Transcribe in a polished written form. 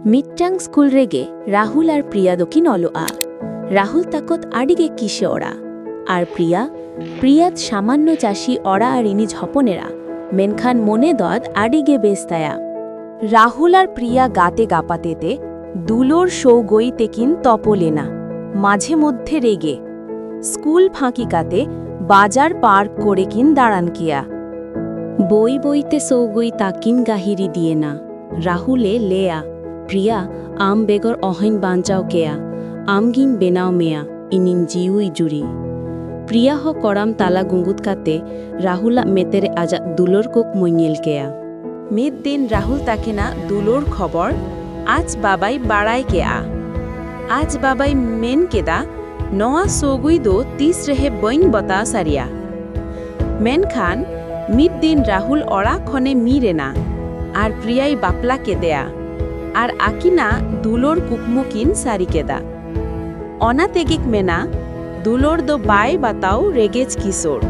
Mittang school rege Rahul ar Priya dokin olo a. Rahul takot adige kishe ora. Ar Priyat samanno chashi ora ar ini ঝপনেরা মেনখান মনে দদ আডিগে বেস্তায়া রাহুল আর প্রিয়া গাতে গাপাতেতে দুলোর সৌগই তেকিন তপলেনা মাঝে মধ্যে রেগে school ফাঁকিকাতে বাজার park করে কিন দাঁড়ান কিয়া বই বইতে সৌগই তাকিন গাহিরি দিয়ে না রাহুলে লেয়া প্রিয়া আম বেগর অহৈন বাঞ্চাও কেয়া আমগিন বেনাও মেয়া ইনিন জিউই জুরি প্রিয়া হ করাম তালা গুঙ্গুত কাতে রাহুলা মেতেরে আজা দুলোর কোক মইনিয়েল কেয়া মিদ দিন রাহুল তাকে না দুলোর খবর আজ বাবাই বাড়ায় কেয়া আজ বাবাই মেন কেদা নয়া সোগুই দো 30 রেহে বইন বতা সারিয়া মেন খান মিদ দিন রাহুল অড়া খনে মিরে না আর প্রিয়াই বাপলা কেদেয়া আর আকিনা দুলোর কুকমুকিন সারি কেদা অনা তেগিক মেনা দুলোর দো বাই বাতাও রেগেজ কিশোর